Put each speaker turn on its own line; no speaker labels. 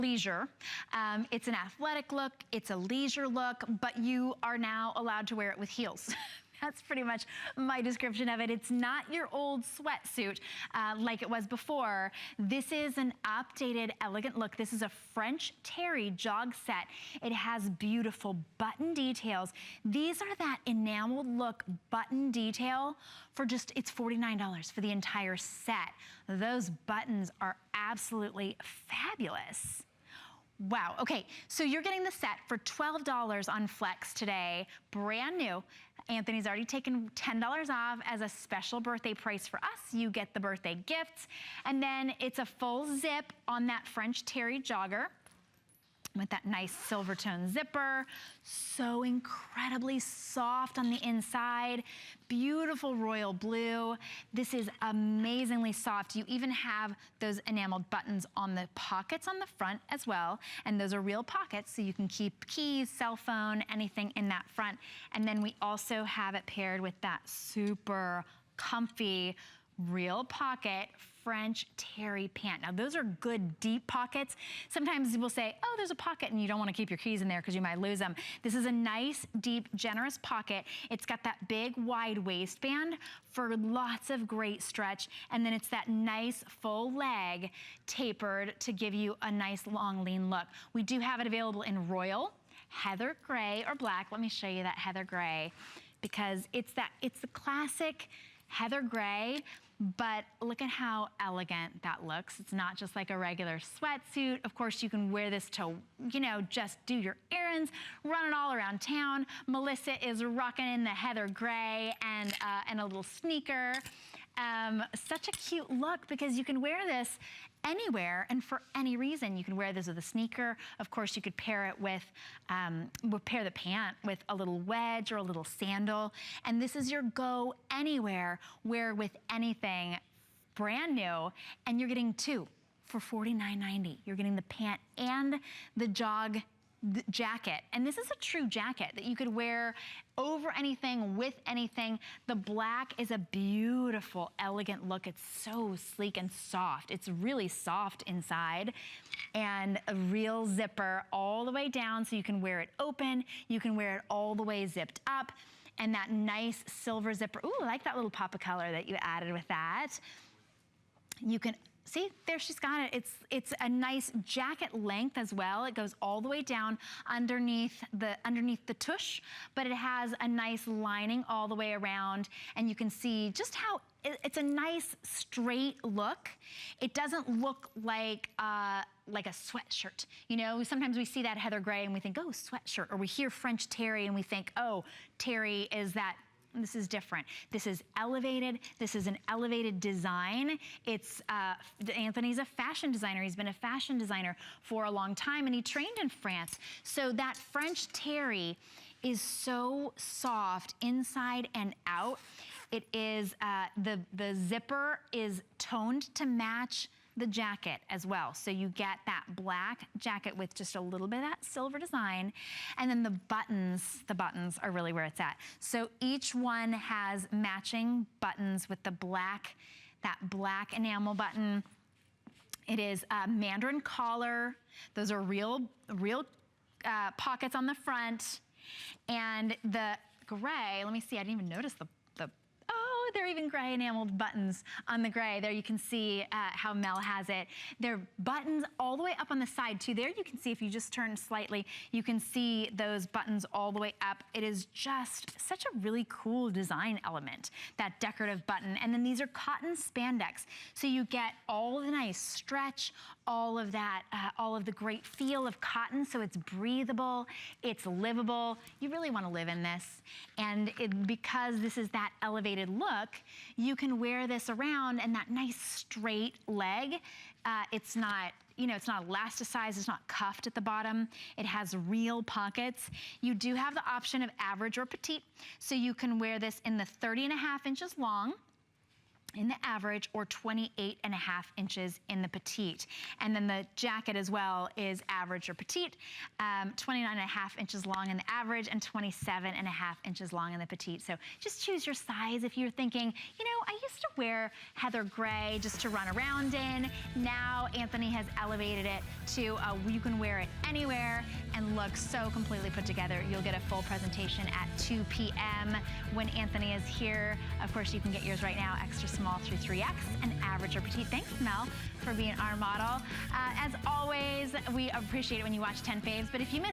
leisure. It's an athletic look, it's a leisure look, but you are now allowed to wear it with heels. That's pretty much my description of it. It's not your old sweatsuit like it was before. This is an updated, elegant look. This is a French terry jog set. It has beautiful button details. These are that enameled look button detail for just, it's $49 for the entire set. Those buttons are absolutely fabulous. Wow, okay, so you're getting the set for $12 on Flex today, brand new. Anthony's already taken $10 off as a special birthday price for us. You get the birthday gifts, and then it's a full zip on that French terry jogger with that nice silver tone zipper. So incredibly soft on the inside. Beautiful royal blue. This is amazingly soft. You even have those enameled buttons on the pockets on the front as well. And those are real pockets, so you can keep keys, cell phone, anything in that front. And then we also have it paired with that super comfy real pocket French terry pant. Now those are good deep pockets. Sometimes we'll say, oh, there's a pocket and you don't want to keep your keys in there because you might lose them. This is a nice, deep, generous pocket. It's got that big, wide waistband for lots of great stretch. And then it's that nice full leg tapered to give you a nice, long, lean look. We do have it available in royal, heather gray, or black. Let me show you that heather gray because it's the classic heather gray, but look at how elegant that looks. It's not just like a regular sweatsuit. Of course, you can wear this to, you know, just do your errands, run it all around town. Melissa is rocking in the heather gray and a little sneaker. Such a cute look because you can wear this anywhere and for any reason. You can wear this with a sneaker. Of course, you could pair it with, pair the pant with a little wedge or a little sandal. And this is your go anywhere, wear with anything, brand new. And you're getting two for $49.90. You're getting the pant and the jacket. And this is a true jacket that you could wear over anything, with anything. The black is a beautiful, elegant look. It's so sleek and soft. It's really soft inside. And a real zipper all the way down so you can wear it open. You can wear it all the way zipped up. And that nice silver zipper. Ooh, I like that little pop of color that you added with that. You can see, there she's got it. It's a nice jacket length as well. It goes all the way down underneath the tush, but it has a nice lining all the way around, and you can see just how it's a nice straight look. It doesn't look like a sweatshirt. You know, sometimes we see that heather gray and we think, oh, sweatshirt, or we hear French terry and we think, oh, terry is that. This is different. This is elevated. This is an elevated design. It's, Anthony's a fashion designer. He's been a fashion designer for a long time, and he trained in France. So that French terry is so soft inside and out. It is, the zipper is toned to match the jacket as well. So you get that black jacket with just a little bit of that silver design. And then the buttons are really where it's at. So each one has matching buttons with the black, that black enamel button. It is a mandarin collar. Those are real pockets on the front. And the gray, let me see, I didn't even notice oh, they're even gray enameled buttons on the gray. There you can see how Mel has it. They're buttons all the way up on the side too. There you can see, if you just turn slightly, you can see those buttons all the way up. It is just such a really cool design element, that decorative button. And then these are cotton spandex. So you get all the nice stretch, all of that, all of the great feel of cotton. So it's breathable, it's livable. You really want to live in this. And because this is that elevated look, you can wear this around, and that nice straight leg, it's not, you know, it's not elasticized, it's not cuffed at the bottom. It has real pockets. You do have the option of average or petite, so you can wear this in the 30.5 inches long. in the average, or 28.5 inches in the petite. And then the jacket as well is average or petite, 29.5 inches long in the average and 27.5 inches long in the petite. So just choose your size if you're thinking, you know, I used to wear heather gray just to run around in. Now Antthony has elevated it to you can wear it anywhere and look so completely put together. You'll get a full presentation at 2 p.m. when Antthony is here. Of course, you can get yours right now, extra small through 3X and average or petite. Thanks, Mel, for being our model. As always, we appreciate it when you watch 10 Faves, but if you miss